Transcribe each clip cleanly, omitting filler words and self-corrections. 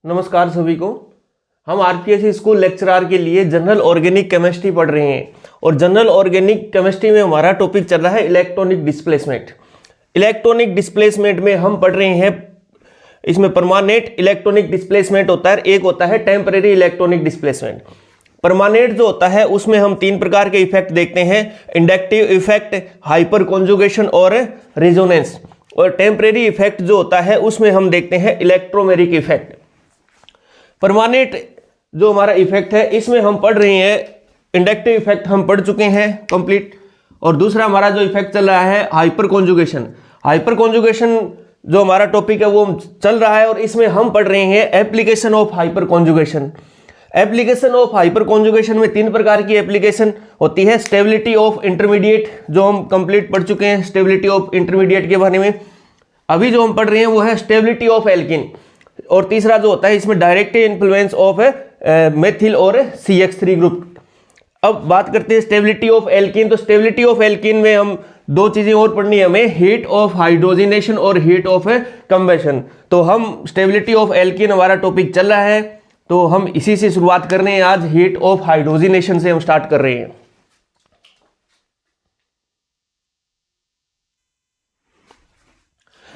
नमस्कार सभी को। हम आरपीएससी स्कूल लेक्चरर के लिए जनरल ऑर्गेनिक केमिस्ट्री पढ़ रहे हैं और जनरल ऑर्गेनिक केमिस्ट्री में हमारा टॉपिक चल रहा है इलेक्ट्रॉनिक डिस्प्लेसमेंट। इलेक्ट्रॉनिक डिस्प्लेसमेंट में हम पढ़ रहे हैं, इसमें परमानेंट इलेक्ट्रॉनिक डिस्प्लेसमेंट होता है, एक होता है टेम्परेरी इलेक्ट्रॉनिक डिस्प्लेसमेंट। परमानेंट जो होता है उसमें हम तीन प्रकार के इफेक्ट देखते हैं, इंडक्टिव इफेक्ट, हाइपर कॉन्जुगेशन और रेजोनेंस। और टेम्परेरी इफेक्ट जो होता है उसमें हम देखते हैं इलेक्ट्रोमेरिक इफेक्ट। परमानेंट जो हमारा इफेक्ट है इसमें हम पढ़ रहे हैं, इंडक्टिव इफेक्ट हम पढ़ चुके हैं कंप्लीट। और दूसरा हमारा जो इफेक्ट चल रहा है हाइपर कॉन्जुगेशन। हाइपर कॉन्जुगेशन जो हमारा टॉपिक है वो चल रहा है और इसमें हम पढ़ रहे हैं application of hyper conjugation. Application of hyper conjugation में तीन प्रकार की एप्लीकेशन होती है। स्टेबिलिटी ऑफ इंटरमीडिएट जो हम कंप्लीट पढ़ चुके हैं, स्टेबिलिटी ऑफ इंटरमीडिएट के बारे में। अभी जो हम पढ़ रहे हैं वो है स्टेबिलिटी ऑफ एल्किन। और तीसरा जो होता है इसमें डायरेक्ट इन्फ्लुएंस ऑफ मेथिल और CH3 ग्रुप। अब बात करते हैं स्टेबिलिटी ऑफ एल्किन। तो स्टेबिलिटी ऑफ एल्किन में हम दो चीजें और पढ़नी है हमें, हीट ऑफ हाइड्रोजिनेशन और हीट ऑफ कंबेशन। तो हम स्टेबिलिटी ऑफ एल्किन हमारा टॉपिक चल रहा है, तो हम इसी से शुरुआत कर रहे हैं। आज हीट ऑफ हाइड्रोजिनेशन से हम स्टार्ट कर रहे हैं।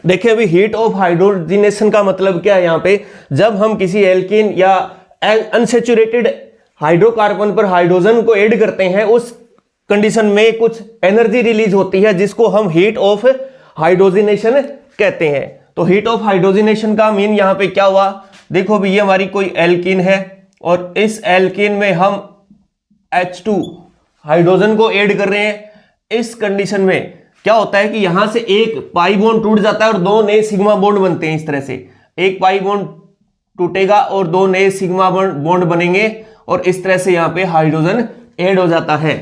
देखिए अभी हीट ऑफ हाइड्रोजिनेशन का मतलब क्या है। यहाँ पे जब हम किसी एल्किन या अनसेचुरेटेड हाइड्रोकार्बन पर हाइड्रोजन को ऐड करते हैं, उस कंडीशन में कुछ एनर्जी रिलीज होती है जिसको हम हीट ऑफ हाइड्रोजिनेशन कहते हैं। तो हीट ऑफ हाइड्रोजिनेशन का मीन यहाँ पे क्या हुआ, देखो भी ये हमारी कोई एल्किन है और इस एल्किन में हम H2 हाइड्रोजन को ऐड कर रहे हैं। इस कंडीशन में क्या होता है कि यहां से एक पाई बॉन्ड टूट जाता है और दो नए सिग्मा बॉन्ड बनते हैं। इस तरह से एक पाई बॉन्ड टूटेगा और दो नए सिग्मा बॉन्ड बनेंगे और इस तरह से यहां पे हाइड्रोजन ऐड हो जाता है।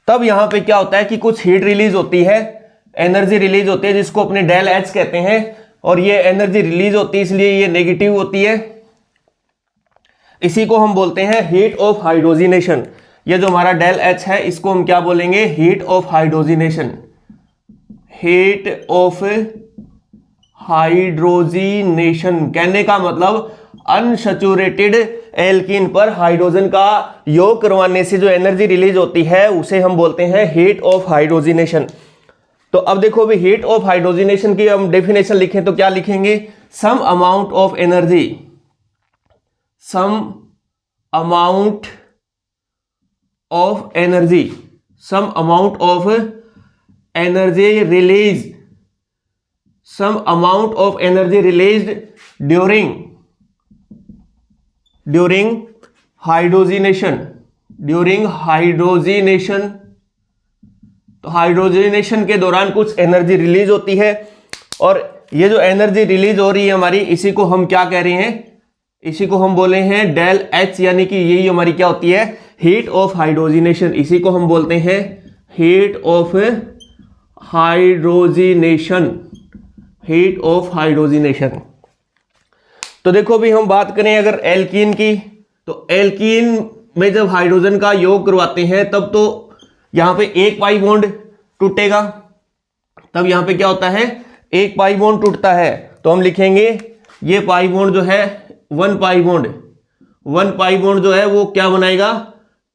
तब यहां पे क्या होता है कि कुछ हीट रिलीज होती है, एनर्जी रिलीज होती है जिसको अपने डेल एच कहते हैं। और ये एनर्जी रिलीज होती है इसलिए ये नेगेटिव होती है। इसी को हम बोलते हैं हीट ऑफ हाइड्रोजिनेशन। ये जो हमारा डेल एच है इसको हम क्या बोलेंगे, heat of hydrogenation. Heat of hydrogenation कहने का मतलब अनसैचुरेटेड एल्कीन पर हाइड्रोजन का योग करवाने से जो एनर्जी रिलीज होती है उसे हम बोलते हैं हीट ऑफ हाइड्रोजिनेशन। तो अब देखो भी हीट ऑफ हाइड्रोजिनेशन की हम डेफिनेशन लिखें तो क्या लिखेंगे, some amount of energy, some amount of energy, some amount of energy release, some amount of energy released during hydrogenation, तो हाइड्रोजिनेशन के दौरान कुछ एनर्जी रिलीज होती है और ये जो एनर्जी रिलीज हो रही है हमारी, इसी को हम क्या कह रहे हैं, इसी को हम बोले हैं डेल एच, यानी कि यही हमारी क्या होती है, हीट ऑफ हाइड्रोजिनेशन। इसी को हम बोलते हैं heat of hydrogenation, heat of hydrogenation. तो देखो भी हम बात करें अगर एल्कीन की, तो एल्कीन में जब हाइड्रोजन का योग करवाते हैं तब तो यहां पे एक पाई बॉन्ड टूटेगा। तब यहां पे क्या होता है, एक पाई बॉन्ड टूटता है तो हम लिखेंगे ये पाई बॉन्ड जो है वन पाई बॉन्ड जो है वो क्या बनाएगा,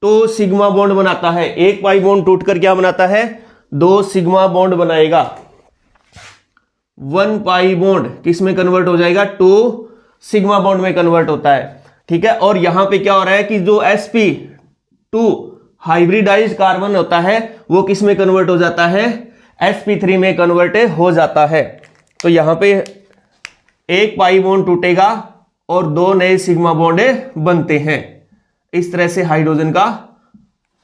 तो सिग्मा बॉन्ड बनाता है। एक पाई बॉन्ड टूटकर क्या बनाता है, दो सिग्मा बॉन्ड बनाएगा। वन पाई बॉन्ड किस में कन्वर्ट हो जाएगा, टू सिग्मा बॉन्ड में कन्वर्ट होता है। ठीक है, और यहां पे क्या हो रहा है कि जो sp2 हाइब्रिडाइज्ड कार्बन होता है वो किस में कन्वर्ट हो जाता है, sp3 में कन्वर्ट हो जाता है। तो यहां पे एक पाई बॉन्ड टूटेगा और दो नए सिग्मा बॉन्ड बनते हैं। इस तरह से हाइड्रोजन का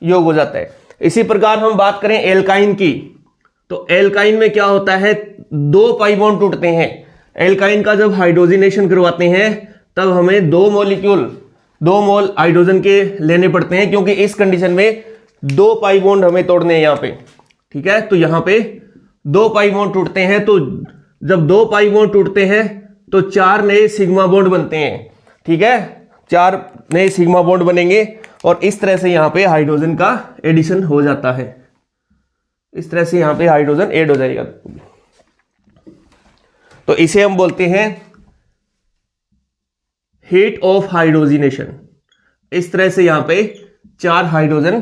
योग हो जाता है। इसी प्रकार हम बात करें एल्काइन की, तो एल्काइन में क्या होता है, दो पाई बॉन्ड टूटते हैं। एल्काइन का जब हाइड्रोजिनेशन करवाते हैं तब हमें दो मोल हाइड्रोजन के लेने पड़ते हैं, क्योंकि इस कंडीशन में दो पाई बॉन्ड हमें तोड़ने हैं यहाँ पे। ठीक है, तो यहाँ पे दो पाई बॉन्ड टूटते हैं, तो जब दो पाई बॉन्ड टूटते हैं तो चार नए सिग्मा बॉन्ड बनते हैं। ठीक है, चार नए सिग्मा बॉन्ड बनेंगे और इस तरह से यहाँ पे हाइड्रोजन का एडिशन हो जाता है। इस तरह से यहां पे हाइड्रोजन ऐड हो जाएगा। तो इसे हम बोलते हैं हीट ऑफ हाइड्रोजिनेशन। इस तरह से यहां पे 4 हाइड्रोजन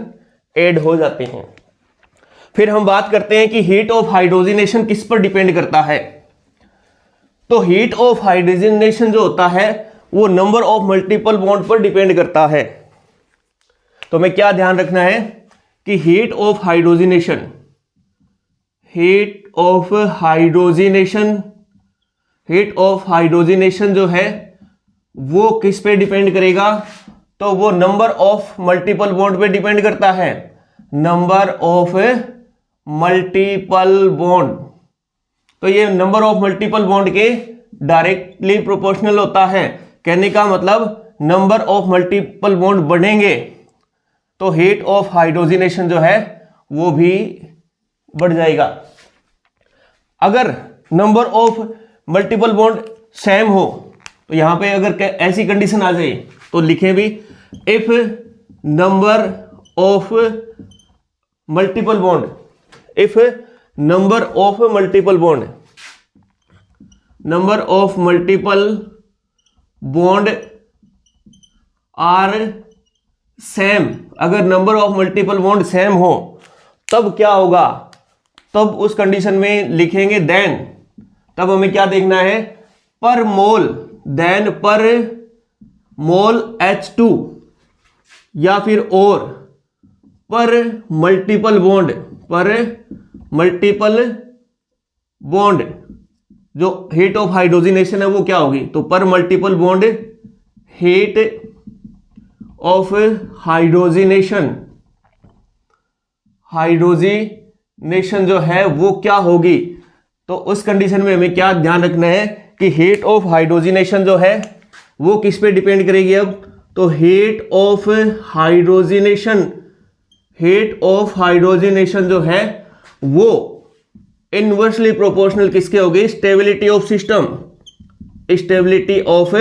ऐड हो जाते हैं। फिर हम बात करते हैं कि हीट ऑफ हाइड्रोजिनेशन किस पर डिपेंड करता है। तो हीट ऑफ हाइड्रोजिनेशन जो होता है वो नंबर ऑफ मल्टीपल बॉन्ड पर डिपेंड करता है। तो हमें क्या ध्यान रखना है कि हीट ऑफ हाइड्रोजिनेशन जो है वो किस पे डिपेंड करेगा, तो वो नंबर ऑफ मल्टीपल बॉन्ड पे डिपेंड करता है। नंबर ऑफ मल्टीपल बॉन्ड, तो ये नंबर ऑफ मल्टीपल बॉन्ड के डायरेक्टली प्रोपोर्शनल होता है। कहने का मतलब नंबर ऑफ मल्टीपल बॉन्ड बढ़ेंगे तो हीट ऑफ हाइड्रोजिनेशन जो है वो भी बढ़ जाएगा। अगर number of multiple bond same हो, तो यहां पे अगर ऐसी कंडीशन आ जाए तो लिखें भी, if number of multiple bond are same, अगर number of multiple bond same हो तब क्या होगा, तब उस कंडीशन में लिखेंगे देन, तब हमें क्या देखना है, पर मोल H2 या फिर और पर मल्टीपल बॉन्ड जो हीट ऑफ हाइड्रोजिनेशन है वो क्या होगी, तो पर multiple bond heat of hydrogenation जो है वो क्या होगी। तो उस कंडीशन में हमें क्या ध्यान रखना है कि हीट ऑफ हाइड्रोजिनेशन जो है वो किस पे डिपेंड करेगी। अब तो हीट ऑफ हाइड्रोजिनेशन जो है वो इनवर्सली प्रोपोर्शनल किसके होगी, स्टेबिलिटी ऑफ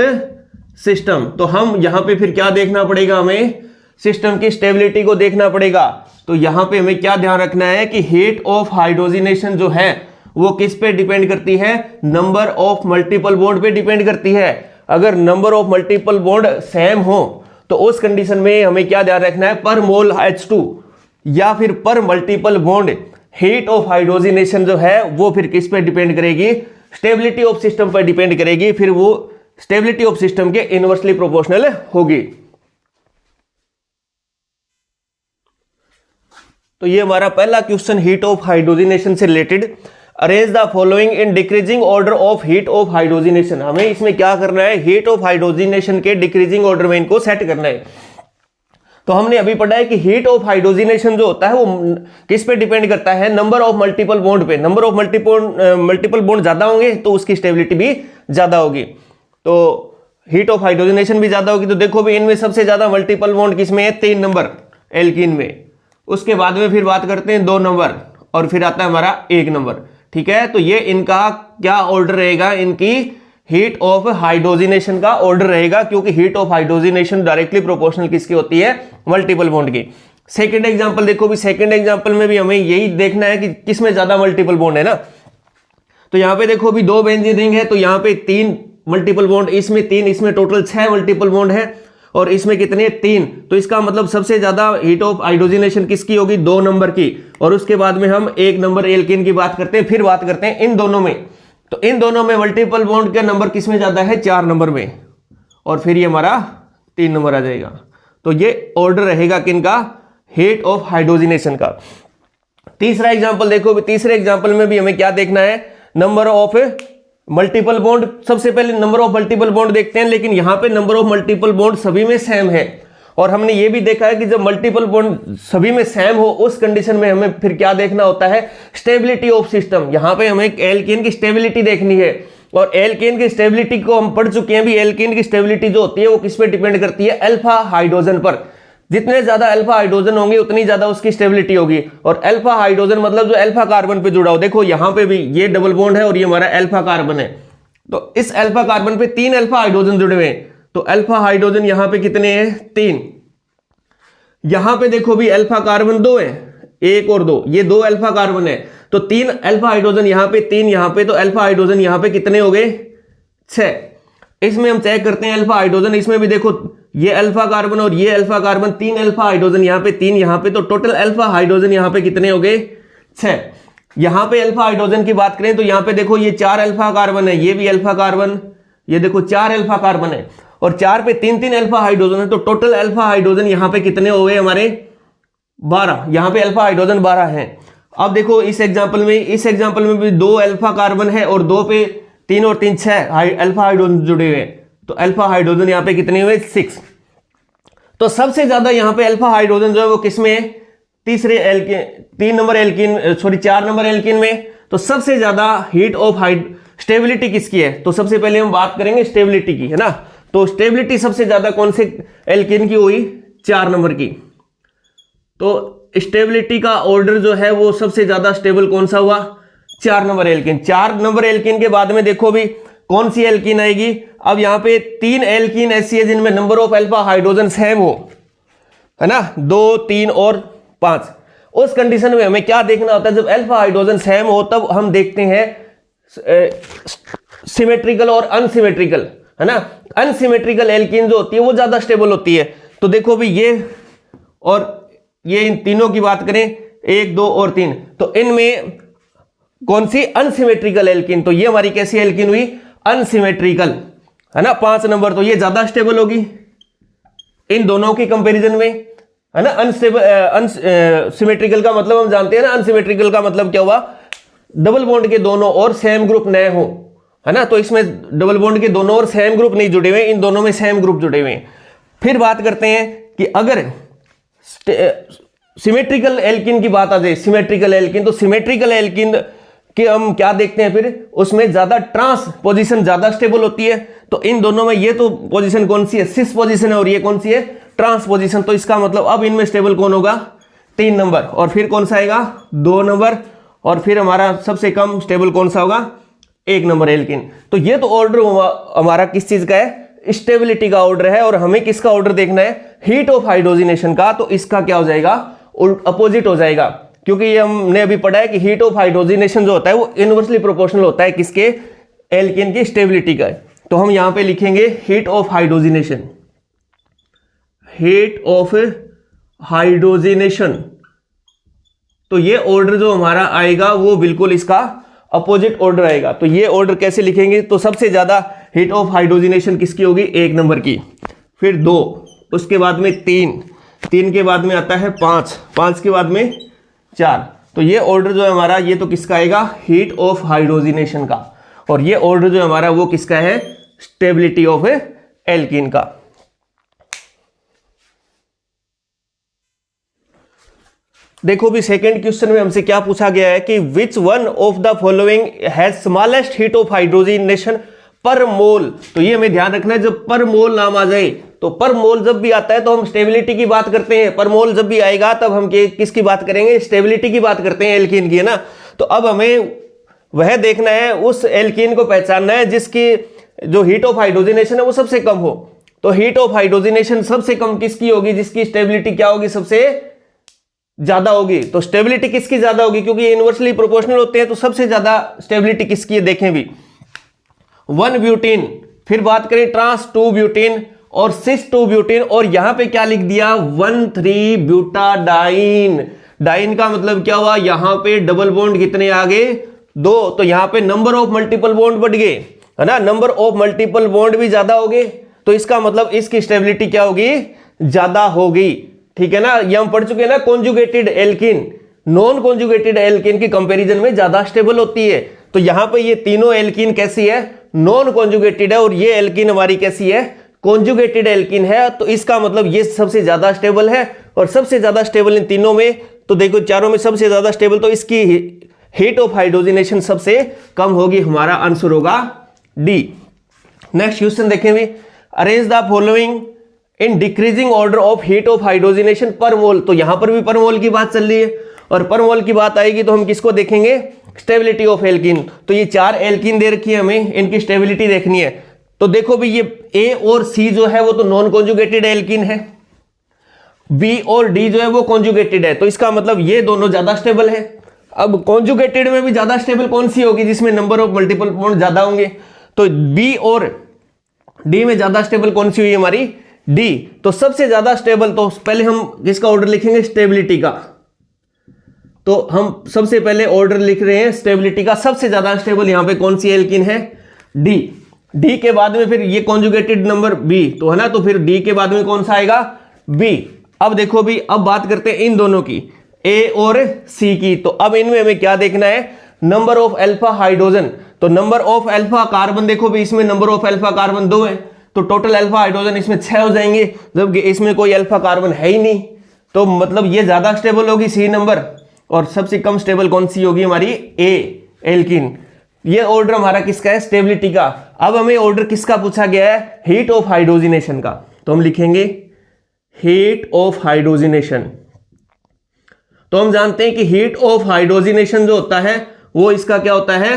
सिस्टम। तो हम यहां पे फिर क्या देखना पड़ेगा, हमें सिस्टम की स्टेबिलिटी को देखना पड़ेगा। तो यहां पे हमें क्या ध्यान रखना है कि हीट ऑफ हाइड्रोजिनेशन जो है वो किस पे डिपेंड करती है, नंबर ऑफ मल्टीपल बॉन्ड पे डिपेंड करती है। अगर number of multiple bond same हो तो उस कंडीशन में हमें क्या ध्यान रखना है, पर मोल H2 या फिर पर multiple bond heat of hydrogenation जो है वो फिर किस पे डिपेंड करेगी, स्टेबिलिटी ऑफ सिस्टम पर डिपेंड करेगी। फिर वो स्टेबिलिटी ऑफ सिस्टम के इनवर्सली प्रोपोर्शनल होगी। तो ये हमारा पहला क्वेश्चन हीट ऑफ हाइड्रोजिनेशन से related. Arrange the following in decreasing order of heat of hydrogenation. हमें इसमें क्या करना है, हीट ऑफ हाइड्रोजिनेशन के डिक्रीजिंग ऑर्डर में इनको सेट करना है। तो हमने अभी पढ़ा है कि हीट ऑफ हाइड्रोजिनेशन जो होता है वो किस पे डिपेंड करता है, नंबर ऑफ मल्टीपल बॉन्ड पे। नंबर ऑफ मल्टीपल बॉन्ड ज्यादा होंगे तो उसकी स्टेबिलिटी भी ज्यादा होगी, तो हीट ऑफ हाइड्रोजिनेशन भी ज्यादा होगी। तो देखो भी इनमें सबसे ज्यादा मल्टीपल बॉन्ड किसमें है, 3 नंबर एल्कीन में। उसके बाद में फिर बात करते हैं 2 नंबर और फिर आता है हमारा 1 नंबर। ठीक है, तो ये इनका क्या ऑर्डर रहेगा, इनकी हीट ऑफ हाइड्रोजिनेशन का ऑर्डर रहेगा, क्योंकि heat of hydrogenation directly proportional किसकी होती है, मल्टीपल बॉन्ड की। सेकंड एग्जांपल देखो भी, सेकंड एग्जांपल में भी हमें यही देखना है कि किसमें ज्यादा मल्टीपल बॉन्ड है ना। तो यहां पे देखो भी 2 बेंजीन रिंग है, तो यहां पे 3 मल्टीपल बॉन्ड, इसमें 3, इसमें टोटल 6 मल्टीपल बॉन्ड है और इसमें कितने 3। तो इसका मतलब सबसे ज्यादा हीट ऑफ हाइड्रोजिनेशन किसकी होगी, 2 नंबर की। और उसके बाद में हम 1 नंबर एल्कीन की बात करते हैं, फिर बात करते हैं इन दोनों में। तो इन दोनों में मल्टीपल बॉन्ड का नंबर किसमें ज्यादा है, 4 नंबर में, और फिर ये हमारा 3 नंबर आ जाएगा। तो ये ऑर्डर रहेगा किनका, हीट ऑफ हाइड्रोजिनेशन का। तीसरा एग्जांपल देखो, तीसरे एग्जांपल में भी हमें क्या देखना है, नंबर ऑफ मल्टीपल बॉन्ड। सबसे पहले नंबर ऑफ मल्टीपल बॉन्ड देखते हैं, लेकिन यहां पे नंबर ऑफ मल्टीपल बॉन्ड सभी में सेम है। और हमने ये भी देखा है कि जब मल्टीपल बॉन्ड सभी में सेम हो उस कंडीशन में हमें फिर क्या देखना होता है, स्टेबिलिटी ऑफ सिस्टम। यहां पे हमें एल्कीन की स्टेबिलिटी देखनी है, और एल्कीन की स्टेबिलिटी को हम पढ़ चुके हैं भी। एल्कीन की स्टेबिलिटी जो होती है वो किस पे डिपेंड करती है, अल्फा हाइड्रोजन पर। जितने ज्यादा अल्फा हाइड्रोजन होंगे उतनी ज्यादा उसकी स्टेबिलिटी होगी। और अल्फा हाइड्रोजन मतलब जो अल्फा कार्बन पे जुड़ा हो, देखो यहां पे भी ये डबल बॉन्ड है और ये हमारा अल्फा कार्बन है। तो इस अल्फा कार्बन पे 3 अल्फा हाइड्रोजन जुड़े हुए हैं, तो अल्फा हाइड्रोजन यहां पे कितने हैं, 3। यहां पे देखो भी अल्फा कार्बन 2 है, 1 और 2, ये 2 अल्फा कार्बन है। तो 3 अल्फा हाइड्रोजन यहां पे, 3 यहां पे, तो अल्फा हाइड्रोजन यहां पे कितने हो गए, 6। इसमें हम चेक करते हैं अल्फा हाइड्रोजन, इसमें भी देखो ये अल्फा कार्बन और ये अल्फा कार्बन, 3 अल्फा हाइड्रोजन यहाँ पे, 3 यहाँ पे, तो टोटल अल्फा हाइड्रोजन यहाँ पे कितने हो गए? 6। यहाँ पे अल्फा हाइड्रोजन की बात करें तो यहाँ पे देखो ये 4 अल्फा कार्बन है, ये भी अल्फा कार्बन, ये देखो 4 अल्फा कार्बन है, और 4 पे 3 अल्फा हाइड्रोजन है, तो टोटल अल्फा हाइड्रोजन यहाँ पे कितने हो गए हमारे? 12। यहाँ पे अल्फा हाइड्रोजन 12 है। अब देखो इस एग्जाम्पल में भी 2 अल्फा कार्बन है और 2 पे 3 और 3 6 अल्फा हाइड्रोजन जुड़े हुए हैं, तो अल्फा हाइड्रोजन यहाँ पे कितने हुए? 6। तो सबसे ज्यादा यहाँ पे अल्फा हाइड्रोजन जो है वो किसमें है? 4 नंबर एल्कीन में। तो सबसे ज्यादा हीट ऑफ स्टेबिलिटी किसकी है? तो सबसे पहले हम बात करेंगे स्टेबिलिटी की, है ना। तो स्टेबिलिटी सबसे ज्यादा कौन से एल्कीन की हुई? 4 नंबर की। तो स्टेबिलिटी का ऑर्डर जो है वो सबसे ज्यादा स्टेबल कौन सा हुआ? 4 नंबर एल्कीन। 4 नंबर एल्कीन के बाद में देखो भी कौन सी एल्कीन आएगी? अब यहां पे 3 एल्कीन ऐसी है जिनमें number of alpha hydrogen same हो, है ना, 2, 3 और 5। उस कंडीशन में हमें क्या देखना होता है? जब अल्फा हाइड्रोजन सेम हो तब हम देखते हैं सिमेट्रिकल और अनसिमेट्रिकल, है ना। अनसिमेट्रिकल एल्कीन जो होती है वो ज्यादा स्टेबल होती है। तो देखो भी ये और ये, इन तीनों की बात करें 1, 2 और 3, तो इनमें कौन सी? Unsymmetrical alkene. तो ये हमारी कैसी एल्कीन हुई? अनसिमेट्रिकल, है ना। 5 नंबर, तो ये ज्यादा स्टेबल होगी इन दोनों की कंपैरिजन में, है ना। अनसिमेट्रिकल का मतलब हम जानते हैं ना, अनसिमेट्रिकल का मतलब क्या हुआ? डबल बॉन्ड के दोनों और सेम ग्रुप नए हो, है ना। तो इसमें डबल बॉन्ड के दोनों और सेम ग्रुप नहीं जुड़े हुए, इन दोनों में सेम ग्रुप जुड़े हुए हैं। फिर बात करते हैं कि अगर सिमेट्रिकल एल्कीन की बात आ जाए, सिमेट्रिकल एल्कीन, तो सिमेट्रिकल एल्कीन कि हम क्या देखते हैं? फिर उसमें ज्यादा ट्रांस पोजीशन ज्यादा स्टेबल होती है। तो इन दोनों में ये तो पोजीशन कौन सी है? सिस पोजीशन है, और ये कौन सी है? Trans position. तो इसका मतलब अब इनमें स्टेबल कौन होगा? 3 नंबर। और फिर कौन सा आएगा? 2 नंबर। और फिर हमारा सबसे कम स्टेबल कौन सा होगा? 1 नंबर एल्कीन। तो ये तो ऑर्डर हमारा किस चीज का है? स्टेबिलिटी का ऑर्डर है। और हमें किसका ऑर्डर देखना है? हीट ऑफ हाइड्रोजिनेशन का। तो इसका क्या हो जाएगा? अपोजिट हो जाएगा, क्योंकि ये हमने अभी पढ़ा है कि हीट ऑफ हाइड्रोजिनेशन जो होता है वो इनवर्सली प्रोपोर्शनल होता है किसके? एल्कीन की स्टेबिलिटी का। तो हम यहां पे लिखेंगे heat of hydrogenation, heat of hydrogenation. तो ये ऑर्डर जो हमारा आएगा वो बिल्कुल इसका अपोजिट ऑर्डर आएगा। तो ये ऑर्डर कैसे लिखेंगे? तो सबसे ज्यादा हीट ऑफ हाइड्रोजिनेशन किसकी होगी? 1 नंबर की, फिर 2, उसके बाद में 3 के बाद में आता है 5 के बाद में 4। तो ये ऑर्डर जो है हमारा, ये तो किसका आएगा? हीट ऑफ हाइड्रोजिनेशन का। और ये ऑर्डर जो हमारा वो किसका है? स्टेबिलिटी ऑफ एल्कीन का। देखो भी सेकंड क्वेश्चन में हमसे क्या पूछा गया है कि which one of the following has smallest heat of hydrogenation पर मोल। तो ये हमें ध्यान रखना है, जब पर मोल नाम आ जाए, तो पर मोल जब भी आता है तो हम स्टेबिलिटी की बात करते हैं, पर मोल जब भी आएगा तब हम किसकी बात करेंगे? स्टेबिलिटी की बात करते हैं, एल्कीन की, है ना। तो अब हमें वह देखना है, उस एल्कीन को पहचानना है जिसकी जो हीट ऑफ हाइड्रोजिनेशन है वो सबसे कम हो। तो हीट ऑफ हाइड्रोजिनेशन सबसे कम किसकी होगी? जिसकी स्टेबिलिटी क्या होगी? सबसे ज्यादा होगी। तो स्टेबिलिटी किसकी ज्यादा होगी? क्योंकि ये इनवर्सली प्रोपोर्शनल होते हैं, तो सबसे ज्यादा स्टेबिलिटी किसकी है? देखें भी 1 ब्यूटीन, फिर बात करें ट्रांस 2 ब्यूटीन और सिस 2 ब्यूटीन, और यहां पे क्या लिख दिया? 1,3 ब्यूटाडाइन। डाइन का मतलब क्या हुआ? यहां पे डबल बॉन्ड कितने आ गए? 2। तो यहां पे नंबर ऑफ मल्टीपल बॉन्ड बढ़ गए, है ना। नंबर ऑफ मल्टीपल बॉन्ड भी ज्यादा हो गए, तो इसका मतलब इसकी स्टेबिलिटी क्या होगी? ज्यादा होगी, ठीक है ना। ये हम पढ़ चुके हैं ना, conjugated alkene non conjugated alkene की कंपैरिजन में ज्यादा स्टेबल होती है। तो यहां पे ये तीनों एल्कीन कैसी है? नॉन कॉन्जुगेटेड है, और ये एल्कीन हमारी कैसी है? कॉन्जुगेटेड एल्कीन है। तो इसका मतलब ये सबसे ज्यादा स्टेबल है, और सबसे ज्यादा स्टेबल इन तीनों में, तो देखो चारों में सबसे ज्यादा स्टेबल, तो इसकी हीट ऑफ हाइड्रोजिनेशन सबसे कम होगी। हमारा आंसर होगा डी। नेक्स्ट क्वेश्चन देखें भी, arrange the following in decreasing order of heat of hydrogenation पर मोल। तो यहां पर भी पर मोल की बात चल रही है, और पर मोल की बात आएगी तो हम किसको देखेंगे? Stability of alkene. तो ये 4 एल्कीन दे रखी है, हमें इनकी स्टेबिलिटी देखनी है। तो देखो भी ये ए और सी जो है वो तो नॉन कॉन्जुगेटेड एल्कीन है, बी और डी जो है वो कॉन्जुगेटेड है, तो इसका मतलब ये दोनों ज्यादा स्टेबल है। अब कॉन्जुगेटेड में भी ज्यादा स्टेबल कौन सी होगी? जिसमें नंबर ऑफ मल्टीपल बॉन्ड ज्यादा होंगे। तो बी और डी में ज्यादा स्टेबल कौन सी हुई हमारी, डी। तो सबसे ज्यादा स्टेबल, तो पहले हम किसका ऑर्डर लिखेंगे, स्टेबिलिटी का। तो हम सबसे पहले ऑर्डर लिख रहे हैं स्टेबिलिटी का। सबसे ज्यादा स्टेबल यहां पे कौन सी एल्कीन है, डी। डी के बाद में फिर ये कॉन्जुगेटेड नंबर बी, तो है ना, तो फिर डी के बाद में कौन सा आएगा, बी। अब देखो भी, अब बात करते हैं इन दोनों की, ए और सी की। तो अब इनमें हमें क्या देखना है, नंबर ऑफ अल्फा हाइड्रोजन। तो नंबर ऑफ अल्फा कार्बन, देखो भी इसमें नंबर ऑफ अल्फा कार्बन 2 है, तो टोटल अल्फा हाइड्रोजन इसमें 6 हो जाएंगे, जबकि इसमें कोई अल्फा कार्बन है ही नहीं। तो मतलब ये ज्यादा स्टेबल होगी सी नंबर, और सबसे कम स्टेबल कौन सी होगी हमारी, ए एल्किन। ये ऑर्डर हमारा किसका है, स्टेबिलिटी का। अब हमें ऑर्डर किसका पूछा गया है, हीट ऑफ हाइड्रोजिनेशन का। तो हम लिखेंगे हीट ऑफ हाइड्रोजिनेशन। तो हम जानते हैं कि हीट ऑफ हाइड्रोजिनेशन जो होता है वो इसका क्या होता है,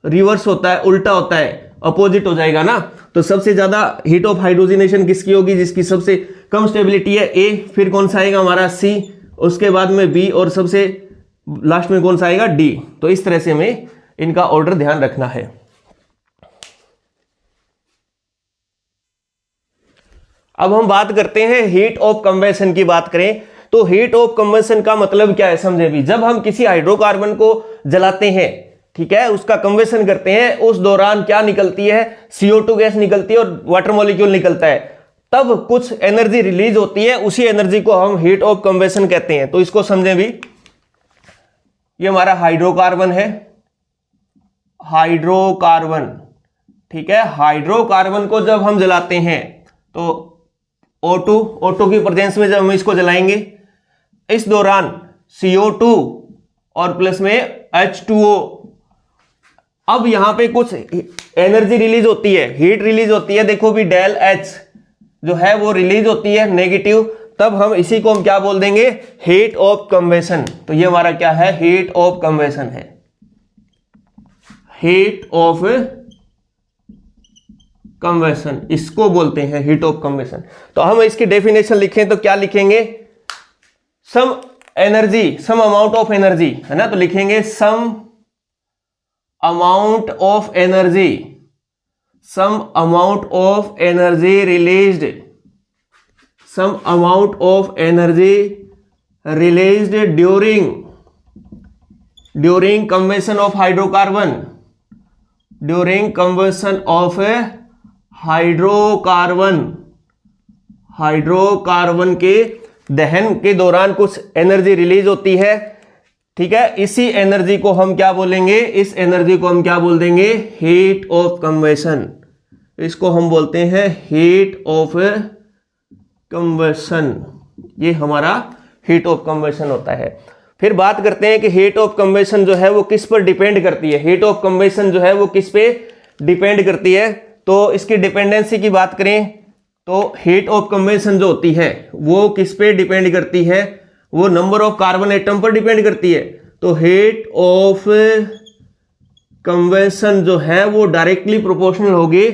रिवर्स होता है, उल्टा होता है, अपोजिट हो जाएगा ना। तो सबसे ज्यादा हीट ऑफ हाइड्रोजिनेशन किसकी होगी, जिसकी सबसे कम स्टेबिलिटी है, ए। फिर कौन सा आएगा हमारा, सी। उसके बाद में बी, और सबसे लास्ट में कौन सा आएगा, डी। तो इस तरह से हमें इनका ऑर्डर ध्यान रखना है। अब हम बात करते हैं हीट ऑफ कंबेशन की। बात करें तो हीट ऑफ कंबेशन का मतलब क्या है, समझे भी। जब हम किसी हाइड्रोकार्बन को जलाते हैं, ठीक है, उसका कंबेशन करते हैं, उस दौरान क्या निकलती है, CO2 गैस निकलती है और वाटर मॉलिक्यूल निकलता है, तब कुछ एनर्जी रिलीज होती है, उसी एनर्जी को हम हीट ऑफ कंबेशन कहते हैं। तो इसको समझें भी, ये हमारा हाइड्रोकार्बन है, हाइड्रोकार्बन, ठीक है। हाइड्रोकार्बन को जब हम जलाते हैं तो O2 की प्रेजेंस में जब हम इसको जलाएंगे, इस दौरान CO2 और प्लस में H2O। अब यहां पे कुछ एनर्जी रिलीज होती है, हीट रिलीज होती है, देखो भी डेल H जो है वो रिलीज होती है नेगेटिव, तब हम इसी को हम क्या बोल देंगे, हीट ऑफ कंबेशन। तो ये हमारा क्या है, हीट ऑफ कंबेशन है, हीट ऑफ कंबेशन, इसको बोलते हैं हीट ऑफ कंबेशन। तो हम इसकी डेफिनेशन लिखें तो क्या लिखेंगे, some energy, some amount of energy, है ना। तो लिखेंगे some amount of energy, some amount of energy released, some amount of energy released during combustion of hydrocarbon, during combustion of hydrocarbon के दहन के दौरान कुछ एनर्जी रिलीज होती है, ठीक है। इसी एनर्जी को हम क्या बोलेंगे, इस एनर्जी को हम क्या बोल देंगे, हीट ऑफ कंबेशन। इसको हम बोलते हैं हीट ऑफ कंबेशन। ये हमारा हीट ऑफ कंबेशन होता है। फिर बात करते हैं कि हीट ऑफ कंबेशन जो है वो किस पर डिपेंड करती है, हीट ऑफ कंबेशन जो है वो किस पे डिपेंड करती है। तो इसकी डिपेंडेंसी की बात करें तो हीट ऑफ कंबेशन जो होती है वो किस पे डिपेंड करती है, वो नंबर ऑफ कार्बन एटम पर डिपेंड करती है। तो हीट ऑफ कंबेशन जो है वो डायरेक्टली प्रोपोर्शनल होगी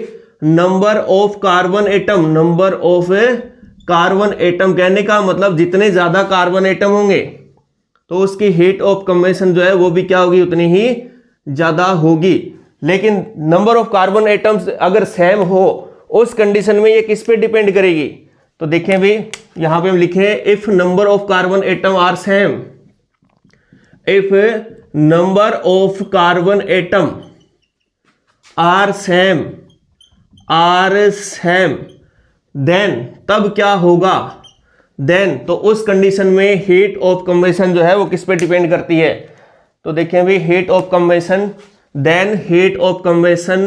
number of carbon atom, number of carbon atom, कहने का मतलब जितने ज्यादा कार्बन एटम होंगे तो उसकी हीट ऑफ कंबेशन जो है वो भी क्या होगी, उतनी ही ज्यादा होगी। लेकिन नंबर ऑफ कार्बन एटम्स अगर सेम हो, उस कंडीशन में ये किस पे डिपेंड करेगी। तो देखें भी, यहां पे हम लिखे if number of carbon atom are same, if number of carbon atom are same, then तब क्या होगा, देन तो उस कंडीशन में हीट ऑफ कंबेशन जो है वो किस पे डिपेंड करती है। तो देखें भी, heat of combustion, then heat of combustion,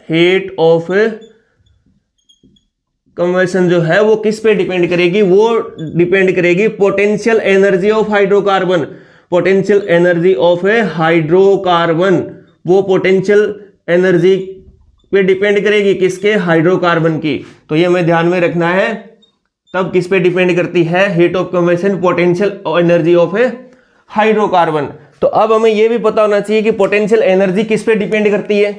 heat of combustion जो है वो किस पे डिपेंड करेगी, वो डिपेंड करेगी potential energy of hydrocarbon, potential energy of hydrocarbon, वो पोटेंशियल एनर्जी पे डिपेंड करेगी, किसके, हाइड्रोकार्बन की। तो ये हमें ध्यान में रखना है। तब किस पे डिपेंड करती है, heat of कंबेशन, potential energy of hydrocarbon. तो अब हमें यह भी पता होना चाहिए कि पोटेंशियल एनर्जी किस पे डिपेंड करती है।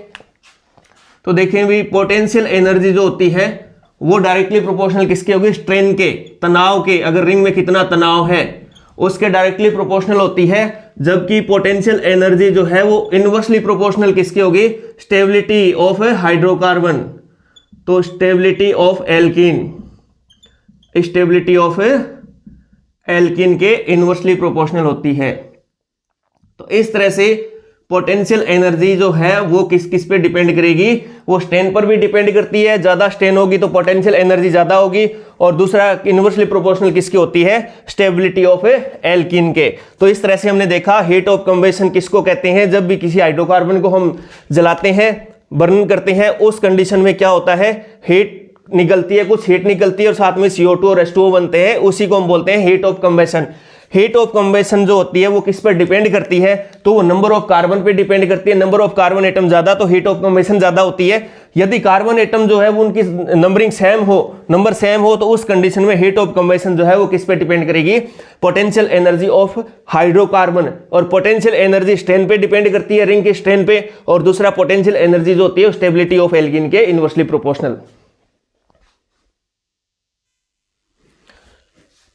तो देखें भी, पोटेंशियल एनर्जी जो होती है वो डायरेक्टली प्रोपोर्शनल किसके होगी, स्ट्रेन के, तनाव के, अगर रिंग में कितना तनाव है उसके डायरेक्टली प्रोपोर्शनल होती है। जबकि पोटेंशियल एनर्जी जो है वो इनवर्सली प्रोपोर्शनल किसकी होगी, स्टेबिलिटी ऑफ हाइड्रोकार्बन, तो स्टेबिलिटी ऑफ एल्कीन के इनवर्सली प्रोपोर्शनल होती है। तो इस तरह से पोटेंशियल एनर्जी जो है वो किस किस पे डिपेंड करेगी, वो स्ट्रेन पर भी डिपेंड करती है, ज्यादा स्ट्रेन होगी तो पोटेंशियल एनर्जी ज्यादा होगी, और दूसरा इनवर्सली प्रोपोर्शनल किसकी होती है, स्टेबिलिटी ऑफ एल्कीन के। तो इस तरह से हमने देखा हीट ऑफ कंबेशन किसको कहते हैं, जब भी किसी हाइड्रोकार्बन को हम जलाते हैं, बर्न करते हैं, उस कंडीशन में क्या होता है, हीट निकलती है, कुछ हीट निकलती है और साथ में CO2 और H2O बनते हैं, उसी को हम बोलते हैं heat of combustion. Heat of combustion जो होती है वो किस पर डिपेंड करती है, तो वो नंबर ऑफ कार्बन पे डिपेंड करती है। नंबर ऑफ कार्बन एटम ज्यादा तो हीट ऑफ कंबेशन ज्यादा होती है। यदि कार्बन एटम जो है वो उनकी नंबरिंग सेम हो, नंबर सेम हो, तो उस कंडीशन में हीट ऑफ कंबेशन जो है वो किस पे डिपेंड करेगी, पोटेंशियल एनर्जी ऑफ हाइड्रोकार्बन। और पोटेंशियल एनर्जी स्ट्रेन पे डिपेंड करती है, रिंग के स्ट्रेन पे, और दूसरा पोटेंशियल एनर्जी जो होती है स्टेबिलिटी ऑफ एल्कीन के इनवर्सली प्रोपोर्शनल।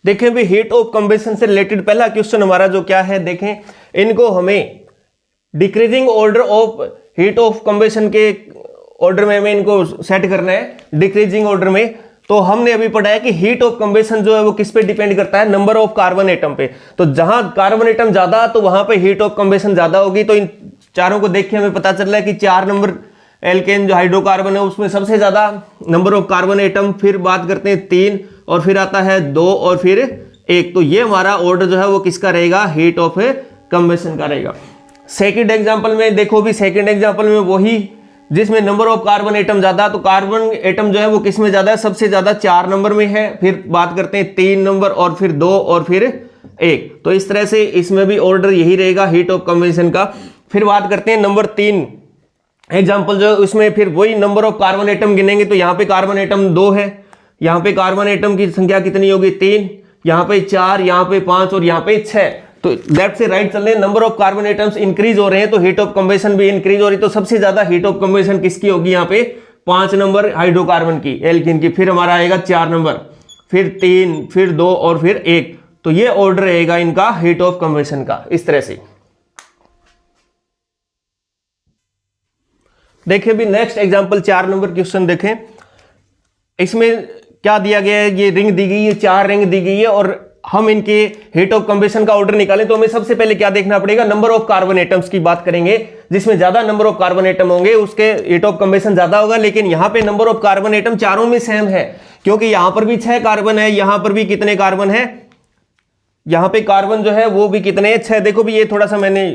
देखें भी हीट ऑफ कंबेशन से रिलेटेड पहला क्वेश्चन हमारा जो क्या है, देखें इनको हमें decreasing order of heat of कंबेशन के ऑर्डर में हमें इनको सेट करना है, डिक्रीजिंग ऑर्डर में। तो हमने अभी पढ़ा है कि हीट ऑफ कंबेशन जो है वो किस पे डिपेंड करता है, नंबर ऑफ कार्बन एटम पे। तो जहां कार्बन एटम ज्यादा तो वहां पे हीट ऑफ कंबेशन ज्यादा होगी। तो इन चारों को देख के हमें पता चल रहा है कि 4 नंबर एल्केन जो हाइड्रोकार्बन है उसमें सबसे ज्यादा नंबर ऑफ कार्बन एटम, फिर बात करते हैं 3, और फिर आता है 2, और फिर 1। तो ये हमारा ऑर्डर जो है वो किसका रहेगा, हीट ऑफ कंबेशन का रहेगा। सेकंड एग्जांपल में देखो भी, सेकंड एग्जांपल में वही जिसमें नंबर ऑफ कार्बन एटम ज्यादा, तो कार्बन एटम जो है वो किस में ज्यादा है, सबसे ज्यादा 4 नंबर में है। फिर बात करते हैं 3 नंबर, और फिर 2, और फिर 1। तो इस तरह से इसमें भी ऑर्डर यही रहेगा हीट ऑफ कंबेशन का। फिर बात करते हैं नंबर 3 एग्जाम्पल जो उसमें फिर वही नंबर ऑफ कार्बन एटम गिनेंगे। तो यहाँ पे कार्बन एटम 2 है, यहाँ पे कार्बन एटम की संख्या कितनी होगी, 3, यहाँ पे 4, यहाँ पे 5, और यहाँ पे 6। तो लेफ्ट से राइट चल रहे हैं, number of carbon atoms increase हो रहे हैं, तो हीट ऑफ कंबेशन भी इंक्रीज हो रही है। तो सबसे ज्यादा हीट ऑफ कंबेशन किसकी होगी, यहाँ पे 5 नंबर हाइड्रोकार्बन की, एल्कीन की। फिर हमारा आएगा 4 नंबर, फिर 3, फिर 2, और फिर 1। तो ये ऑर्डर रहेगा इनका हीट ऑफ कंबेशन का, इस तरह से। देखिए भी नेक्स्ट एग्जांपल 4 नंबर क्वेश्चन देखें। इसमें क्या दिया गया है, ये रिंग दी गई है, 4 रिंग दी गई है, और हम इनके हीट ऑफ कंबेशन का ऑर्डर निकालें तो हमें सबसे पहले क्या देखना पड़ेगा, नंबर ऑफ कार्बन एटम्स की बात करेंगे। जिसमें ज्यादा नंबर ऑफ कार्बन एटम होंगे उसके हीट ऑफ कंबेशन ज्यादा होगा। लेकिन यहां पे नंबर ऑफ कार्बन एटम चारों में सेम है, क्योंकि यहां पर भी 6 कार्बन है, यहां पर भी कितने कार्बन है, यहां पे कार्बन जो है वो भी कितने 6। देखो भी ये थोड़ा सा मैंने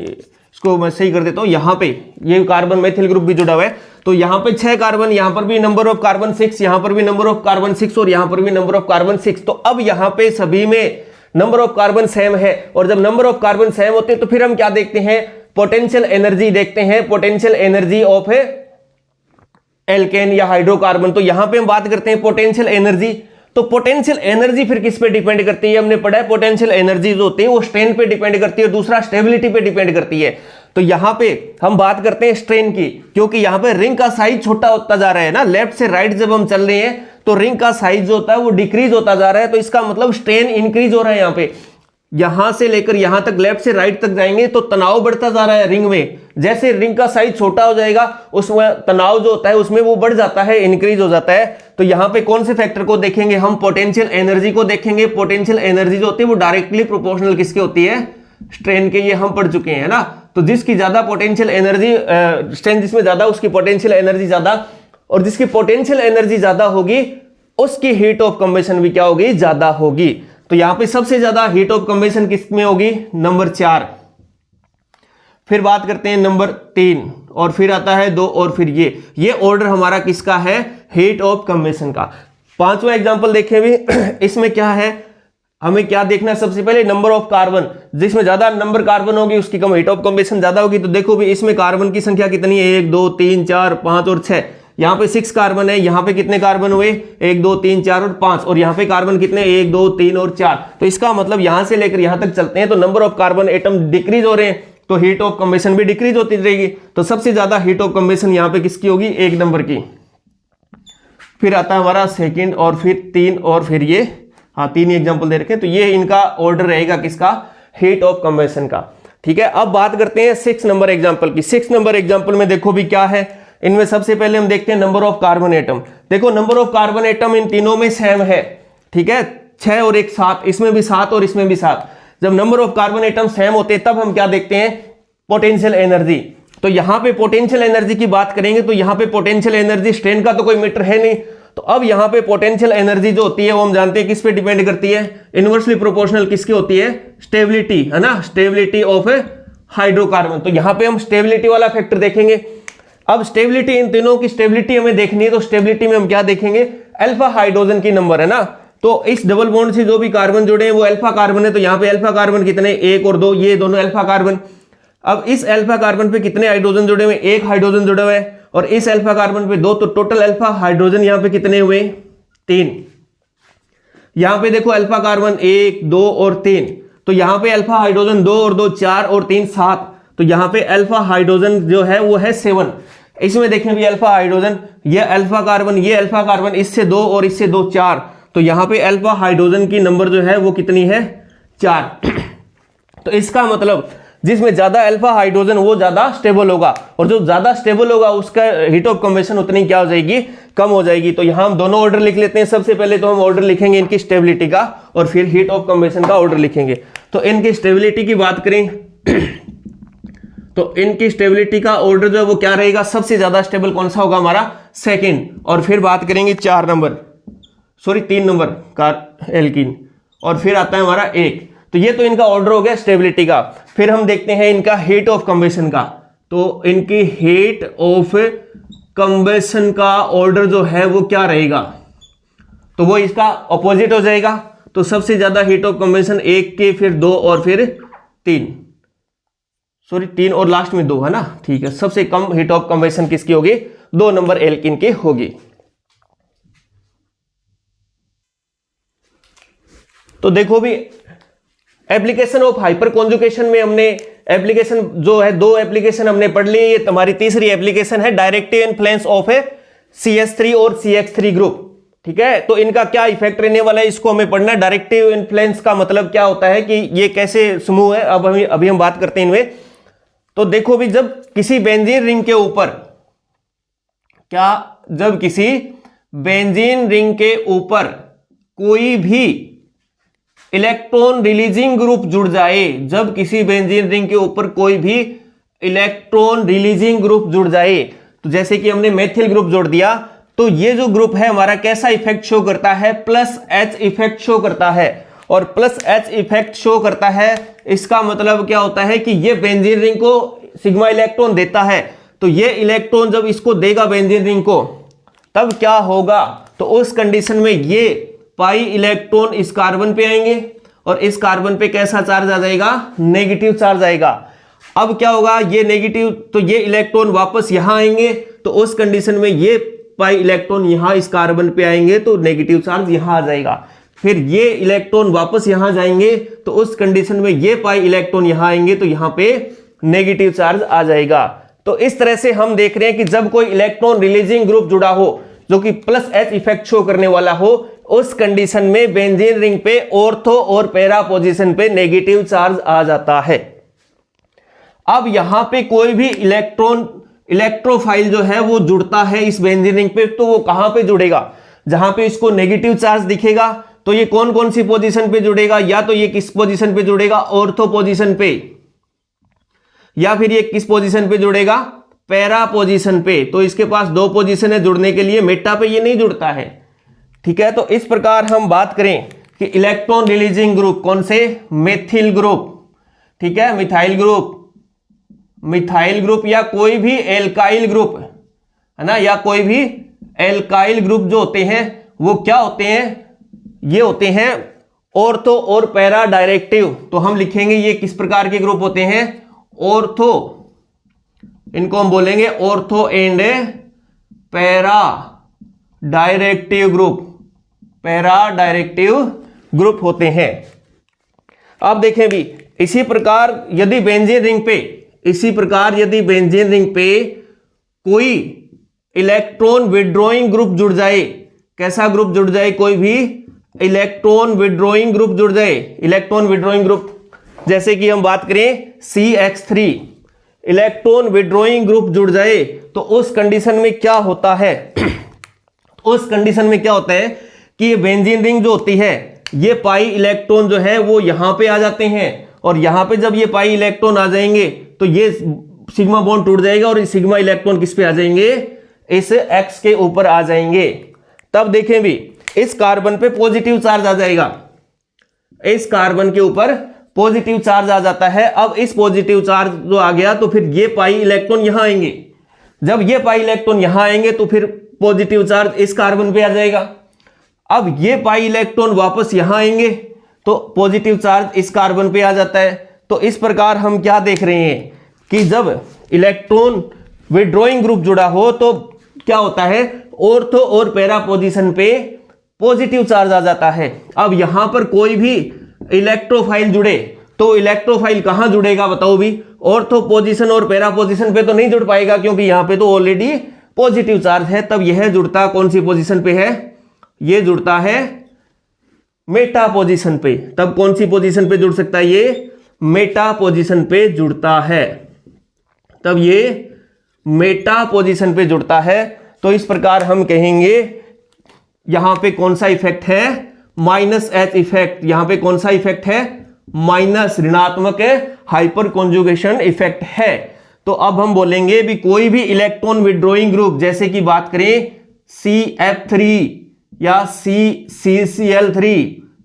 इसको मैं सही कर देता हूं, यहां पे ये कार्बन मेथिल ग्रुप भी जुड़ा हुआ है। तो यहां पे 6 कार्बन, यहां पर भी नंबर ऑफ कार्बन 6, यहां पर भी नंबर ऑफ कार्बन 6, और यहां पर भी नंबर ऑफ कार्बन 6। तो अब यहां पे सभी में नंबर ऑफ कार्बन सेम है, और जब नंबर ऑफ कार्बन सेम होते हैं तो फिर हम क्या देखते हैं, पोटेंशियल एनर्जी देखते हैं, पोटेंशियल एनर्जी ऑफ एल्केन या हाइड्रोकार्बन। तो यहां पे हम बात करते हैं पोटेंशियल एनर्जी। तो पोटेंशियल एनर्जी फिर किस पे डिपेंड करती है, हमने पढ़ा है पोटेंशियल एनर्जी जो होती है वो स्ट्रेन पे डिपेंड करती है, और दूसरा स्टेबिलिटी पे डिपेंड करती है। तो यहां पे हम बात करते हैं स्ट्रेन की, क्योंकि यहां पे रिंग का साइज छोटा होता जा रहा है ना, लेफ्ट से राइट जब हम चल रहे हैं तो रिंग का साइज जो होता है वो डिक्रीज होता जा रहा है। तो इसका मतलब स्ट्रेन इंक्रीज हो रहा है। यहां पे यहां से लेकर यहां तक, लेफ्ट से राइट तक जाएंगे तो तनाव बढ़ता जा रहा है रिंग में। जैसे रिंग का साइज छोटा हो जाएगा उसमें तनाव जो होता है उसमें वो बढ़ जाता है, इंक्रीज हो जाता है। तो यहां पे कौन से फैक्टर को देखेंगे हम, पोटेंशियल एनर्जी को देखेंगे। पोटेंशियल एनर्जी जो होती है वो डायरेक्टली प्रोपोर्शनल किसके होती है, स्ट्रेन के। ये हम पढ़ चुके हैं ना। तो जिसकी ज्यादा पोटेंशियल एनर्जी, स्ट्रेन जिसमें ज्यादा उसकी पोटेंशियल एनर्जी ज्यादा, और जिसकी पोटेंशियल एनर्जी ज्यादा होगी उसकी हीट ऑफ कंबेशन भी क्या होगी, ज्यादा होगी। तो यहां पे सबसे ज्यादा हीट ऑफ कंबेशन किस में होगी, नंबर 4। फिर बात करते हैं नंबर 3, और फिर आता है 2, और फिर ये ऑर्डर हमारा किसका है, हीट ऑफ कंबेशन का। 5वां एग्जांपल देखें भी इसमें क्या है, हमें क्या देखना है, सबसे पहले नंबर ऑफ कार्बन। जिसमें ज्यादा नंबर कार्बन होगी उसकी कम हीट ऑफ कंबेशन ज्यादा होगी। तो देखो भी इसमें कार्बन की संख्या कितनी है, 1, 2, 3, 4, 5 और 6। यहाँ पे 6 कार्बन है, यहाँ पे कितने कार्बन हुए, 1, 2, 3, 4 और 5, और यहाँ पे कार्बन कितने, 1, 2, 3 और 4। तो इसका मतलब यहां से लेकर यहां तक चलते हैं तो number of carbon atom decrease हो रहे हैं, तो हीट ऑफ कंबेशन भी डिक्रीज होती रहेगी। तो सबसे ज्यादा हीट ऑफ कंबेशन यहाँ पे किसकी होगी, 1 नंबर की। फिर आता है हमारा 2 और फिर 3 और फिर ये, हाँ 3 ही एग्जाम्पल दे रखे हैं। तो ये इनका ऑर्डर रहेगा किसका, हीट ऑफ कंबेशन का। ठीक है, अब बात करते हैं 6 नंबर एग्जाम्पल की। 6 नंबर एग्जाम्पल में देखो भी क्या है, इनमें सबसे पहले हम देखते हैं नंबर ऑफ कार्बन एटम। देखो number of carbon atom in तीनों में सेम है, ठीक है, 6 और 1 7, इसमें भी 7 और इसमें भी 7। जब number of carbon atom same होते हैं तब हम क्या देखते हैं, पोटेंशियल एनर्जी। तो यहां पे पोटेंशियल एनर्जी की बात करेंगे तो यहां पे पोटेंशियल एनर्जी, स्ट्रेन का तो कोई मीटर है नहीं, तो अब यहां पे पोटेंशियल एनर्जी जो होती है वो हम जानते हैं किस पे डिपेंड करती है, इनवर्सली प्रोपोर्शनल किसकी होती है, स्टेबिलिटी, है ना, स्टेबिलिटी ऑफ हाइड्रोकार्बन। तो यहां पे हम स्टेबिलिटी वाला फैक्टर देखेंगे। अब स्टेबिलिटी, इन तीनों की स्टेबिलिटी हमें देखनी है, तो स्टेबिलिटी में हम क्या देखेंगे, अल्फा हाइड्रोजन की नंबर, है ना। तो इस डबल बॉन्ड से जो भी कार्बन जुड़े हैं वो अल्फा कार्बन है, तो यहां पे अल्फा कार्बन कितने, 1 और 2, ये दोनों अल्फा कार्बन। अब इस अल्फा कार्बन पे कितने हाइड्रोजन जुड़े हुए, 1 हाइड्रोजन जुड़े हुए हैं, और इस अल्फा कार्बन पे 2, तो टोटल अल्फा हाइड्रोजन यहां पे कितने हुए, 3। यहां पे देखो अल्फा कार्बन 1 2 और 3, तो यहां पे अल्फा हाइड्रोजन 2 और 2 4 और 3 7, तो यहां पे अल्फा हाइड्रोजन जो है वो है 7। इसमें देखें भी अल्फा हाइड्रोजन, ये अल्फा कार्बन, ये अल्फा कार्बन, इससे 2 और इससे 2 4, तो यहां पे अल्फा हाइड्रोजन की नंबर जो है वो कितनी है, 4। तो इसका मतलब जिसमें ज्यादा अल्फा हाइड्रोजन वो ज्यादा स्टेबल होगा, और जो ज्यादा स्टेबल होगा उसका हीट ऑफ कम्बशन उतनी क्या हो जाएगी, कम हो जाएगी। तो यहां हम दोनों ऑर्डर लिख लेते हैं। सबसे पहले तो हम ऑर्डर लिखेंगे इनकी स्टेबिलिटी का, और फिर हीट ऑफ कम्बशन का ऑर्डर लिखेंगे। तो इनकी स्टेबिलिटी की बात करें तो इनकी स्टेबिलिटी का ऑर्डर जो है वो क्या रहेगा, सबसे ज्यादा स्टेबल कौन सा होगा, हमारा सेकंड। और फिर बात करेंगे 3 नंबर का एल्कीन, और फिर आता है हमारा 1। तो ये तो इनका ऑर्डर हो गया स्टेबिलिटी का। फिर हम देखते हैं इनका हीट ऑफ कम्बशन का। तो इनकी हीट ऑफ कम्बशन का ऑर्डर जो है वो क्या रहेगा, तो वो इसका ऑपोजिट हो जाएगा। तो सबसे ज्यादा हीट ऑफ कम्बशन 1 के, फिर 2 और फिर 3, 3 और लास्ट में 2, है ना, ठीक है। सबसे कम हीट ऑफ कम्बशन किसकी होगी, 2 नंबर एल्कीन की होगी। तो देखो भी एप्लीकेशन ऑफ हाइपर कॉन्जुगेशन में हमने एप्लीकेशन जो है 2 एप्लीकेशन हमने पढ़ ली। ये तुम्हारी तीसरी एप्लीकेशन है, डायरेक्टिव इन्फ्लुएंस ऑफ CH3 और CH3 ग्रुप, ठीक है। तो इनका क्या इफेक्ट रहने वाला है, इसको हमें पढ़ना है। डायरेक्टिव इन्फ्लुएंस का मतलब क्या होता है कि ये कैसे समूह है, अब अभी हम बात करते हैं इनमें। तो देखो भी जब किसी बेंजीन रिंग के ऊपर जब किसी बेंजीन रिंग के ऊपर कोई भी इलेक्ट्रॉन रिलीजिंग ग्रुप जुड़ जाए, जब किसी बेंजीन रिंग के ऊपर कोई भी इलेक्ट्रॉन रिलीजिंग ग्रुप जुड़ जाए, तो जैसे कि हमने मेथिल ग्रुप जोड़ दिया, तो ये जो ग्रुप है हमारा कैसा इफेक्ट शो करता है, +H इफेक्ट शो करता है। और +H इफेक्ट शो करता है, इसका मतलब क्या होता है कि ये बेंजीन रिंग को सिग्मा इलेक्ट्रॉन देता है। तो ये इलेक्ट्रॉन जब इसको देगा बेंजीन रिंग को, तब क्या होगा, तो उस कंडीशन में ये पाई इलेक्ट्रॉन इस कार्बन पे आएंगे, और इस कार्बन पे कैसा चार्ज आ जाएगा, नेगेटिव चार्ज आएगा। अब क्या होगा, ये नेगेटिव, तो ये इलेक्ट्रॉन वापस यहां आएंगे, तो उस कंडीशन में ये पाई इलेक्ट्रॉन यहां इस कार्बन पे आएंगे, तो नेगेटिव चार्ज यहां आ जाएगा। फिर ये इलेक्ट्रॉन वापस यहां जाएंगे, तो उस कंडीशन में ये पाई इलेक्ट्रॉन यहां आएंगे, तो यहां पे नेगेटिव चार्ज आ जाएगा। तो इस तरह से हम देख रहे हैं कि जब कोई इलेक्ट्रॉन रिलीजिंग ग्रुप जुड़ा हो जो कि +H इफेक्ट शो करने वाला हो, उस कंडीशन में बेंजीन रिंग पे ऑर्थो और पैरा पोजीशन पे नेगेटिव चार्ज आ जाता है। अब यहां पे कोई भी इलेक्ट्रोफाइल जो है वो जुड़ता है इस बेंजीन रिंग पे, तो वो कहां पे जुड़ेगा, जहां पे इसको नेगेटिव चार्ज दिखेगा। तो ये कौन कौन सी पोजीशन पे जुड़ेगा, या तो ये किस पोजीशन पे जुड़ेगा, ऑर्थो पोजीशन पे, या फिर ये किस पोजीशन पे जुड़ेगा, पैरा पोजीशन पे। तो इसके पास 2 पोजीशन है जुड़ने के लिए, मेटा पे ये नहीं जुड़ता है, ठीक है। तो इस प्रकार हम बात करें कि इलेक्ट्रॉन रिलीजिंग ग्रुप कौन से, मेथिल ग्रुप, ठीक है, मिथाइल ग्रुप या कोई भी एल्काइल ग्रुप, है ना, या कोई भी एल्काइल ग्रुप जो होते हैं वो क्या होते हैं, ये होते हैं ऑर्थो और पैरा डायरेक्टिव। तो हम लिखेंगे ये किस प्रकार के ग्रुप होते हैं, ऑर्थो, इनको हम बोलेंगे ortho and para directive group, para directive group होते हैं। अब देखें भी इसी प्रकार यदि बेंजीन रिंग पे कोई इलेक्ट्रॉन विड्रॉइंग ग्रुप जुड़ जाए, कैसा ग्रुप जुड़ जाए, कोई भी इलेक्ट्रॉन विड्रॉइंग ग्रुप जुड़ जाए, इलेक्ट्रॉन विड्रॉइंग ग्रुप, जैसे कि हम बात करें CH3, इलेक्ट्रॉन विड्रॉइंग ग्रुप जुड़ जाए तो उस कंडीशन में क्या होता है उस कंडीशन में क्या होता है कि ये बेंजीन रिंग जो होती है, ये पाई इलेक्ट्रॉन जो है वो यहां पे आ जाते हैं, और यहां पे जब ये पाई इलेक्ट्रॉन आ जाएंगे तो ये सिग्मा बॉन्ड टूट जाएगा और सिग्मा इलेक्ट्रॉन किस पे आ जाएंगे, इस एक्स के ऊपर आ जाएंगे। तब देखें भी इस कार्बन पे पॉजिटिव चार्ज आ जाएगा, इस कार्बन के ऊपर पॉजिटिव चार्ज आ जाता है। अब इस पॉजिटिव चार्ज जो आ गया तो फिर ये पाई इलेक्ट्रॉन यहां आएंगे, जब ये पाई इलेक्ट्रॉन यहां आएंगे तो फिर पॉजिटिव चार्ज इस कार्बन पे आ जाएगा। अब ये पाई इलेक्ट्रॉन वापस यहां आएंगे तो पॉजिटिव चार्ज इस कार्बन पे आ जाता है। तो इस प्रकार हम क्या देख रहे हैं कि जब इलेक्ट्रॉन विड्रॉइंग ग्रुप जुड़ा हो तो क्या होता है, ऑर्थो और पैरा पोजीशन पे पॉजिटिव चार्ज आ जाता है। अब यहां पर कोई भी इलेक्ट्रोफाइल जुड़े तो इलेक्ट्रोफाइल कहां जुड़ेगा बताओ भी, ऑर्थो पोजीशन और पैरा पोजीशन पे तो नहीं जुड़ पाएगा क्योंकि यहां पे तो ऑलरेडी पॉजिटिव चार्ज है। तब यह जुड़ता कौन सी पोजीशन पे है, ये जुड़ता है मेटा पोजीशन पे। तब कौन सी पोजीशन पे जुड़ सकता है, ये मेटा पोजीशन पे जुड़ता है, तब ये मेटा पोजीशन पे जुड़ता है। तो इस प्रकार हम कहेंगे यहां पे कौन सा इफेक्ट है, माइनस एच इफेक्ट। यहां पे कौन सा इफेक्ट है, माइनस ऋणात्मक हाइपर कॉन्जुगेशन इफेक्ट है। तो अब हम बोलेंगे भी कोई भी इलेक्ट्रॉन विड्रॉइंग ग्रुप, जैसे कि बात करें CF3 या CCl3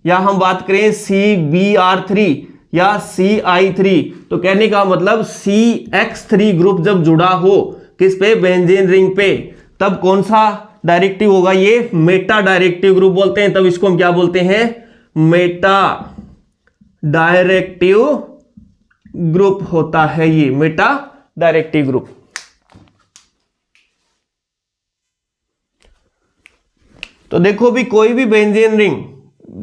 या हम बात करें CBr3 या CI3, तो कहने का मतलब CX3 ग्रुप जब जुड़ा हो किस पे, बेंजीन रिंग पे, तब कौन सा डायरेक्टिव होगा, ये मेटा डायरेक्टिव ग्रुप बोलते हैं। तब इसको हम क्या बोलते हैं, मेटा डायरेक्टिव ग्रुप होता है, ये मेटा डायरेक्टिव ग्रुप। तो देखो भी कोई भी बेंजीन रिंग,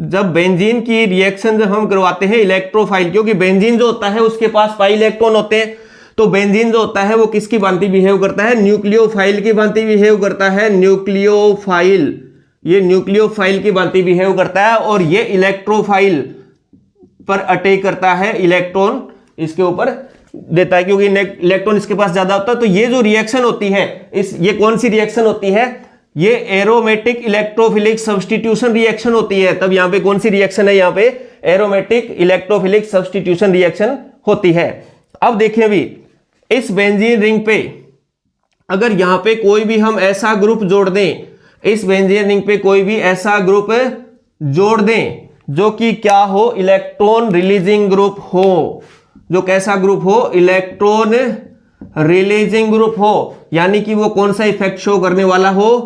जब बेंजीन की रिएक्शन जब हम करवाते हैं इलेक्ट्रोफाइल, क्योंकि बेंजीन जो होता है उसके पास पाई इलेक्ट्रॉन होते हैं, तो बेंजीन जो होता है वो किसकी भांति बिहेव करता है, न्यूक्लियोफाइल की भांति बिहेव करता है। न्यूक्लियोफाइल, ये न्यूक्लियोफाइल की भांति बिहेव करता है और ये इलेक्ट्रोफाइल पर अटैक करता है, इलेक्ट्रॉन इसके ऊपर देता है क्योंकि इलेक्ट्रॉन इसके पास ज्यादा होता है। तो ये जो रिएक्शन होती है ये कौन सी रिएक्शन होती है, ये एरोमेटिक इलेक्ट्रोफिलिक सब्स्टिट्यूशन रिएक्शन होती है। तब यहां पे कौन सी रिएक्शन है, यहां पे एरोमेटिक इलेक्ट्रोफिलिक सब्स्टिट्यूशन रिएक्शन होती है। अब देखिए भी इस बेंजीन रिंग पे अगर यहां पे कोई भी हम ऐसा ग्रुप जोड़ दें, इस बेंजीन रिंग पे कोई भी ऐसा ग्रुप जोड़ दें जो कि क्या हो, इलेक्ट्रॉन रिलीजिंग ग्रुप हो, जो कैसा ग्रुप हो, इलेक्ट्रॉन रिलीजिंग ग्रुप हो, यानी कि वो कौन सा इफेक्ट शो करने वाला हो,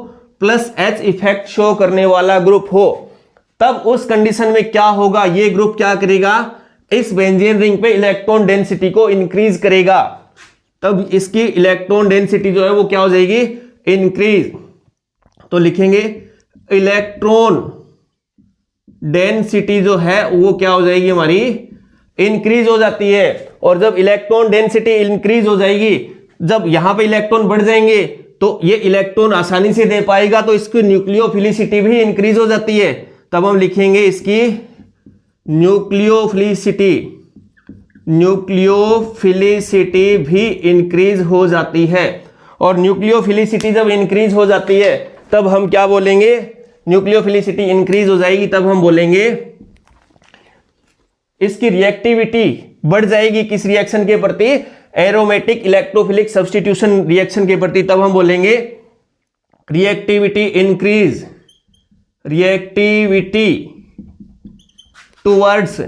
प्लस एच इफेक्ट शो करने वाला ग्रुप हो। तब उस कंडीशन में क्या होगा, ये ग्रुप क्या करेगा, इस बेंजीन रिंग पे इलेक्ट्रॉन डेंसिटी को इंक्रीज करेगा। तब इसकी इलेक्ट्रॉन डेंसिटी जो है वो क्या हो जाएगी, इंक्रीज। तो लिखेंगे इलेक्ट्रॉन डेंसिटी जो है वो क्या हो जाएगी, हमारी इंक्रीज हो जाती है। और जब इलेक्ट्रॉन डेंसिटी इंक्रीज हो जाएगी, जब यहां पे इलेक्ट्रॉन बढ़ जाएंगे तो ये इलेक्ट्रॉन आसानी से दे पाएगा, तो इसकी न्यूक्लियोफिलिसिटी भी इंक्रीज हो जाती है। तब हम लिखेंगे इसकी न्यूक्लियोफिलिसिटी भी इंक्रीज हो जाती है। और न्यूक्लियोफिलिसिटी जब इंक्रीज हो जाती है तब हम क्या बोलेंगे, न्यूक्लियोफिलिसिटी इंक्रीज हो जाएगी, तब हम बोलेंगे इसकी रिएक्टिविटी बढ़ जाएगी किस रिएक्शन के प्रति, एरोमेटिक इलेक्ट्रोफिलिक सब्स्टिट्यूशन रिएक्शन के प्रति। तब हम बोलेंगे reactivity increase, reactivity towards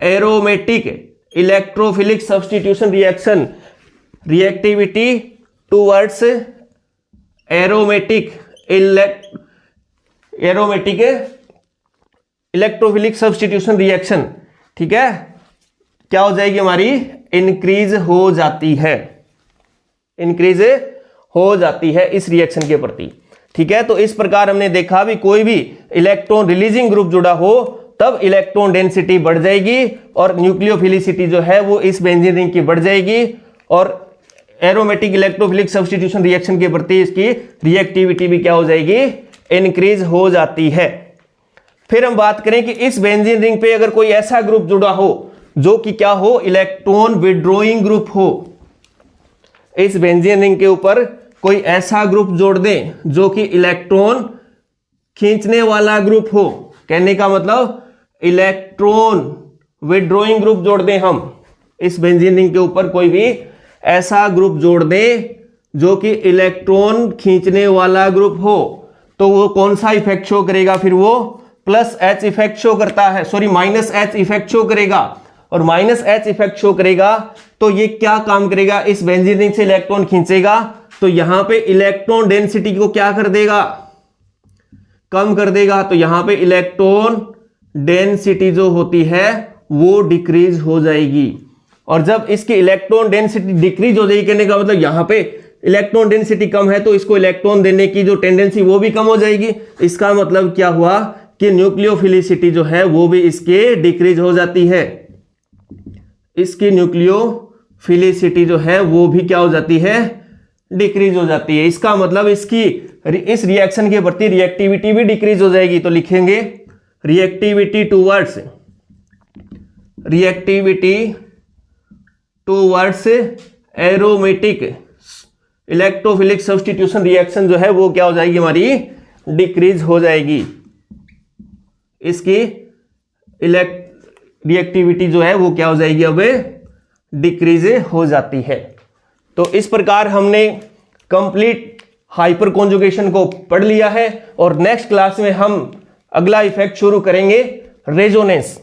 aromatic electrophilic substitution reaction, reactivity towards aromatic electrophilic substitution reaction, ठीक है, क्या हो जाएगी हमारी, इंक्रीज हो जाती है, इंक्रीज हो जाती है इस रिएक्शन के प्रति। ठीक है, तो इस प्रकार हमने देखा भी कोई भी इलेक्ट्रॉन रिलीजिंग ग्रुप जुड़ा हो तब इलेक्ट्रॉन डेंसिटी बढ़ जाएगी और न्यूक्लियोफिलिसिटी जो है वो इस बेंजीन रिंग की बढ़ जाएगी और एरोमेटिक इलेक्ट्रोफिलिक सब्स्टिट्यूशन रिएक्शन के प्रति इसकी रिएक्टिविटी भी क्या हो जाएगी, इंक्रीज हो जाती है। फिर हम बात करें कि इस बेंजीन रिंग पे अगर कोई ऐसा ग्रुप जुड़ा हो जो कि क्या हो, इलेक्ट्रॉन विड्रॉइंग ग्रुप हो। इस बेंजीन रिंग के ऊपर कोई ऐसा ग्रुप जोड़ दें जो कि इलेक्ट्रॉन खींचने वाला ग्रुप हो। कहने का मतलब इलेक्ट्रॉन विड्रॉइंग ग्रुप जोड़ दें हम इस बेंजीन रिंग के ऊपर कोई भी ऐसा ग्रुप जोड़ दें जो कि इलेक्ट्रॉन खींचने वाला ग्रुप हो, तो वो कौन सा इफेक्ट शो करेगा, फिर वो प्लस एच इफेक्ट शो करता है, sorry minus H effect show करेगा। और माइनस एच इफेक्ट शो करेगा तो ये क्या काम करेगा, इस बेंजीन रिंग से इलेक्ट्रॉन खींचेगा तो यहां पे इलेक्ट्रॉन डेंसिटी को क्या कर देगा, कम कर देगा। तो यहां पे इलेक्ट्रॉन डेंसिटी जो होती है वो डिक्रीज हो जाएगी। और जब इसकी इलेक्ट्रॉन डेंसिटी डिक्रीज हो जाएगी, कहने का मतलब यहां पे इलेक्ट्रॉन डेंसिटी कम है तो इसको इलेक्ट्रॉन देने की जो टेंडेंसी वो भी कम हो जाएगी। इसका मतलब क्या हुआ कि न्यूक्लियोफिलिसिटी जो है वो भी इसके डिक्रीज हो जाती है। इसकी न्यूक्लियोफिलिसिटी जो है वो भी क्या हो जाती है, डिक्रीज हो जाती है। इसका मतलब इसकी इस रिएक्शन के प्रति रिएक्टिविटी भी डिक्रीज हो जाएगी। तो लिखेंगे reactivity towards aromatic electrophilic substitution reaction जो है वो क्या हो जाएगी, हमारी डिक्रीज हो जाएगी। इसकी रिएक्टिविटी जो है वो क्या हो जाएगी, अब डिक्रीज हो जाती है। तो इस प्रकार हमने कंप्लीट हाइपर कॉन्जुगेशन को पढ़ लिया है और नेक्स्ट क्लास में हम अगला इफेक्ट शुरू करेंगे रेजोनेंस।